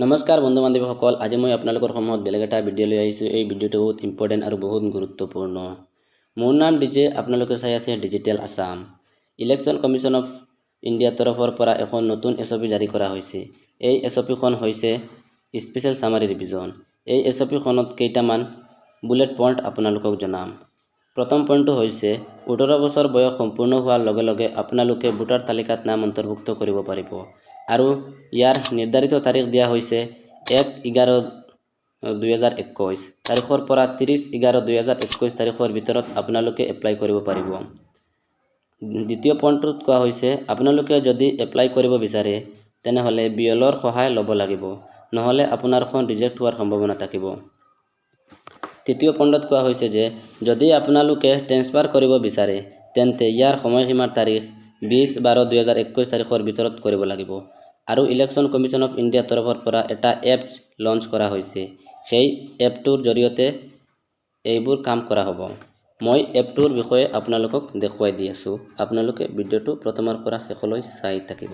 নমস্কাৰ বন্ধু বান্ধৱীসকল, আজি মই আপোনালোকৰ সন্মুখত বেলেগ এটা ভিডিঅ' লৈ আহিছোঁ। এই ভিডিঅ'টো বহুত ইম্পৰ্টেণ্ট আৰু বহুত গুৰুত্বপূৰ্ণ। মোৰ নাম ডিজে, আপোনালোকে চাই আছে digital Assam. Election commission of ইণ্ডিয়াৰ তৰফৰ পৰা এখন নতুন SOP জাৰি কৰা হৈছে। এই SOPখন হৈছে স্পেচিয়েল চামাৰী ৰিভিজন। এই SOPখনত কেইটামান বুলেট পইণ্ট আপোনালোকক জনাম। প্ৰথম পইণ্টটো হৈছে 18 বছৰ বয়স সম্পূৰ্ণ হোৱাৰ লগে লগে আপোনালোকে ভোটাৰ তালিকাত নাম অন্তৰ্ভুক্ত কৰিব পাৰিব আৰু ইয়াৰ নিৰ্ধাৰিত তাৰিখ দিয়া হৈছে 1/11/2021 তাৰিখৰ পৰা 30/11/2021 তাৰিখৰ ভিতৰত আপোনালোকে এপ্লাই কৰিব পাৰিব। দ্বিতীয় পইণ্টত কোৱা হৈছে আপোনালোকে যদি এপ্লাই কৰিব বিচাৰে তেনেহ'লে BLOৰ সহায় ল'ব লাগিব, নহ'লে আপোনাৰখন ৰিজেক্ট হোৱাৰ সম্ভাৱনা থাকিব। তৃতীয় পইণ্টত কোৱা হৈছে যে যদি আপোনালোকে ট্ৰেন্সফাৰ কৰিব বিচাৰে তেন্তে ইয়াৰ সময়সীমাৰ তাৰিখ 20/12/2021 তাৰিখৰ ভিতৰত কৰিব লাগিব। আৰু ইলেকশ্যন কমিশ্যন অফ ইণ্ডিয়াৰ তৰফৰ পৰা এটা এপ লঞ্চ কৰা হৈছে। সেই এপটোৰ জৰিয়তে এইবোৰ কাম কৰা হ'ব। মই এপটোৰ বিষয়ে আপোনালোকক দেখুৱাই দি আছোঁ। আপোনালোকে ভিডিঅ'টো প্ৰথমৰ পৰা শেষলৈ চাই থাকিব।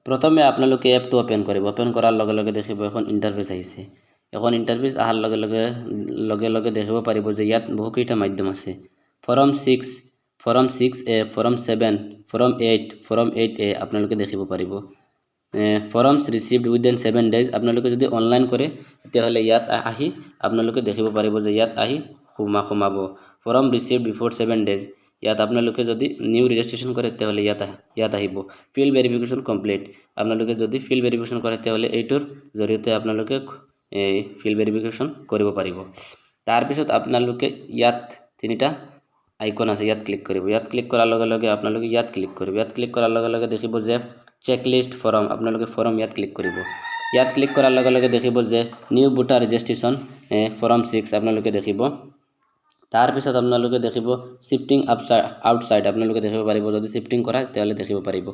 প্ৰথমে আপোনালোকে এপটো ওপেন কৰিব। ওপেন কৰাৰ লগে লগে দেখিব এখন ইণ্টাৰফেচ আহিছে। এখন ইণ্টাৰফেচ অহাৰ লগে লগে দেখিব পাৰিব যে ইয়াত বহুকেইটা মাধ্যম আছে। Form 6, form 6A, form 7, form 8, form 8A আপোনালোকে দেখিব পাৰিব। ফৰ্মছ ৰিচিভড উইদিন 7 days আপোনালোকে যদি অনলাইন কৰে তেতিয়াহ'লে ইয়াত আহি আপোনালোকে দেখিব পাৰিব যে ইয়াত আহি সোমাব। ফৰ্ম ৰিচিভড বিফৰ 7 days ইয়াত আপোনালোকে যদি নিউ ৰেজিষ্ট্ৰেশ্যন কৰে তেতিয়াহ'লে ইয়াত আহিব। ফিল্ড ভেৰিফিকেশ্যন কমপ্লিট আপোনালোকে যদি ফিল্ড ভেৰিফিকেশ্যন কৰে তেতিয়াহ'লে এইটোৰ জৰিয়তে আপোনালোকে এই ফিল্ড ভেৰিফিকেশ্যন কৰিব পাৰিব। তাৰপিছত আপোনালোকে ইয়াত তিনিটা আইকন আছে, ইয়াত ক্লিক কৰিব। ইয়াত ক্লিক কৰাৰ লগে লগে আপোনালোকে ইয়াত ক্লিক কৰিব। ইয়াত ক্লিক কৰাৰ লগে লগে দেখিব যে চেকলিষ্ট ফৰ্ম, আপোনালোকে ফৰ্ম ইয়াত ক্লিক কৰিব। ইয়াত ক্লিক কৰাৰ লগে লগে দেখিব যে নিউ ভোটাৰ ৰেজিষ্ট্ৰেশ্যন ফৰ্ম 6 আপোনালোকে দেখিব। তাৰপিছত আপোনালোকে দেখিব শিফটিং আউটসাইড আপোনালোকে দেখিব পাৰিব। যদি শিফটিং কৰা তেতিয়াহ'লে দেখিব পাৰিব।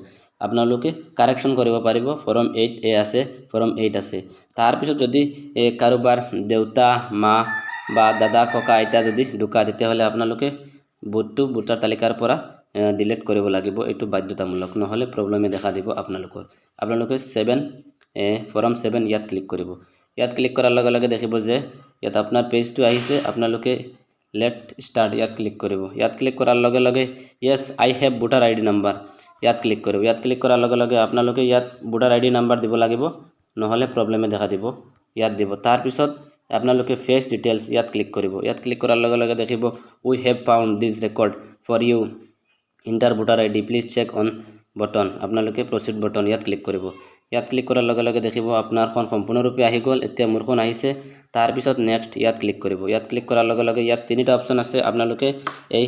আপোনালোকে কাৰেকশ্যন কৰিব পাৰিব। ফৰ্ম 8A আছে, ফৰ্ম 8 আছে। তাৰপিছত যদি কাৰোবাৰ দেউতা, মা বা দাদা, ককা, আইতা যদি ঢুকায় তেতিয়াহ'লে আপোনালোকে ভোটাৰ তালিকাৰ পৰা ডিলিট কৰিব লাগিব। এইটো বাধ্যতামূলক, নহ'লে প্ৰব্লেমে দেখা দিব আপোনালোকৰ। আপোনালোকে ফৰ্ম 7 ইয়াত ক্লিক কৰিব। ইয়াত ক্লিক কৰাৰ লগে লগে দেখিব যে ইয়াত আপোনাৰ পেজটো আহিছে। আপোনালোকে লেট ষ্টাৰ্ট ইয়াত ক্লিক কৰিব। ইয়াত ক্লিক কৰাৰ লগে লগে য়েছ আই হেভ ভোটাৰ ID নাম্বাৰ ইয়াত ক্লিক কৰিব। ইয়াত ক্লিক কৰাৰ লগে লগে আপোনালোকে ইয়াত ভোটাৰ ID নাম্বাৰ দিব লাগিব, নহ'লে প্ৰব্লেমে দেখা দিব। ইয়াত দিব। তাৰপিছত আপোনালোকে ফেচ ডিটেইলছ ইয়াত ক্লিক কৰিব। ইয়াত ক্লিক কৰাৰ লগে লগে দেখিব we have found this record for you, enter voter ID, please check on button আপোনালোকে প্ৰচিড বটন ইয়াত ক্লিক কৰিব। ইয়াত ক্লিক কৰাৰ লগে লগে দেখিব আপোনাৰখন সম্পূৰ্ণৰূপে আহি গ'ল। এতিয়া মোৰখন আহিছে। তাৰপিছত নেক্সট ইয়াত ক্লিক কৰিব। ইয়াত ক্লিক কৰাৰ লগে লগে ইয়াত তিনিটা অপশ্যন আছে। আপোনালোকে এই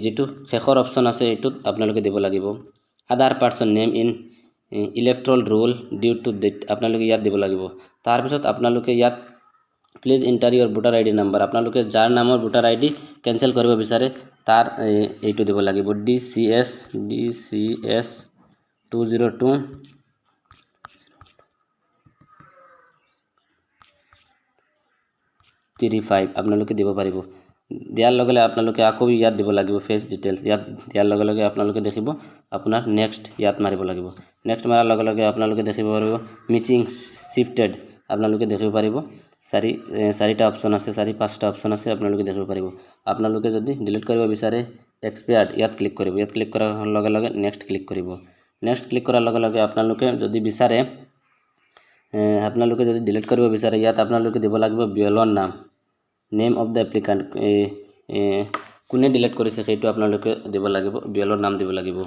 যিটো শেষৰ অপশ্যন আছে এইটোত আপোনালোকে দিব লাগিব। Other person name in electoral roll due to date আপোনালোকে ইয়াত দিব লাগিব। তাৰপিছত আপোনালোকে ইয়াত please enter your voter ID number আপোনালোকে যাৰ নামৰ ভোটাৰ ID কেঞ্চেল কৰিব বিচাৰে তাৰ এইটো দিব লাগিব। DCS 20235 আপোনালোকে দিব পাৰিব। দিয়াৰ লগে লগে আপোনালোকে আকৌ ইয়াত দিব লাগিব ফেচ ডিটেইলছ। ইয়াত দিয়াৰ লগে লগে আপোনালোকে দেখিব আপোনাৰ নেক্সট ইয়াত মাৰিব লাগিব। নেক্সট মাৰাৰ লগে লগে আপোনালোকে দেখিব পাৰিব মিচিং শিফটেড আপোনালোকে দেখিব পাৰিব। চাৰিটা অপশ্যন আছে, 4-5টা অপশ্যন আছে আপোনালোকে দেখিব পাৰিব। আপোনালোকে যদি ডিলিট কৰিব বিচাৰে এক্সপায়াৰ্ড ইয়াত ক্লিক কৰিব। ইয়াত ক্লিক কৰাৰ লগে লগে নেক্সট ক্লিক কৰিব। নেক্সট ক্লিক কৰাৰ লগে লগে আপোনালোকে যদি বিচাৰে আপোনালোকে যদি ডিলিট কৰিব বিচাৰে ইয়াত আপোনালোকে দিব লাগিব BLOৰ নাম, নেম অফ দ্য এপ্লিকেণ্ট কোনে ডিলিট কৰিছে সেইটো আপোনালোকে দিব লাগিব। BLOৰ নাম দিব লাগিব।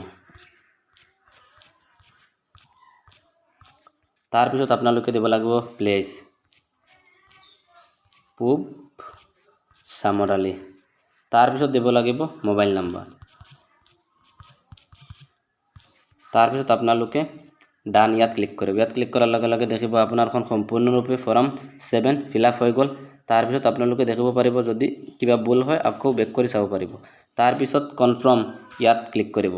তাৰপিছত আপোনালোকে দিব লাগিব প্লেচ পূব চামৰালী। তাৰপিছত দিব লাগিব মোবাইল নাম্বাৰ। তাৰপিছত আপোনালোকে ডান ইয়াত ক্লিক কৰিব। ইয়াত ক্লিক কৰাৰ লগে লগে দেখিব আপোনাৰখন সম্পূৰ্ণৰূপে ফৰ্ম 7 ফিল আপ হৈ গ'ল। তাৰপিছত আপোনালোকে দেখিব পাৰিব যদি কিবা ভুল হয় আকৌ বেক কৰি চাব পাৰিব। তাৰপিছত কনফাৰ্ম ইয়াত ক্লিক কৰিব।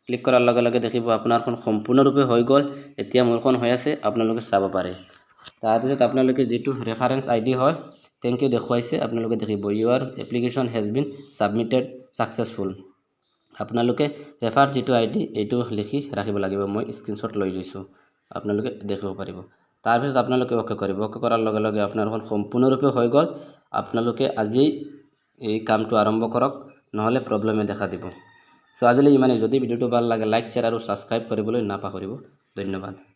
ক্লিক কৰাৰ লগে লগে দেখিব আপোনাৰখন সম্পূৰ্ণৰূপে হৈ গ'ল। এতিয়া মোৰখন হৈ আছে, আপোনালোকে চাব পাৰে। তাৰপিছত আপোনালোকে যিটো ৰেফাৰেন্স আইডি হয় থেংক ইউ দেখুৱাইছে আপোনালোকে দেখিব your application has been submitted successful. আপোনালোকে ৰেফাৰ যিটো আইডি এইটো লিখি ৰাখিব লাগিব। মই স্ক্ৰীনশ্বট লৈ লৈছোঁ, আপোনালোকে দেখিব পাৰিব। তাৰপিছত আপোনালোকে অ'কে কৰিব। অ'কে কৰাৰ লগে লগে আপোনালোকৰ সম্পূৰ্ণৰূপে হৈ গ'ল। আপোনালোকে আজি এই কামটো আৰম্ভ কৰক, নহ'লে প্ৰব্লেমে দেখা দিব। চ' আজিলৈ ইমানেই। যদি ভিডিঅ'টো ভাল লাগে লাইক শ্বেয়াৰ আৰু ছাবস্ক্ৰাইব কৰিবলৈ নাপাহৰিব। ধন্যবাদ।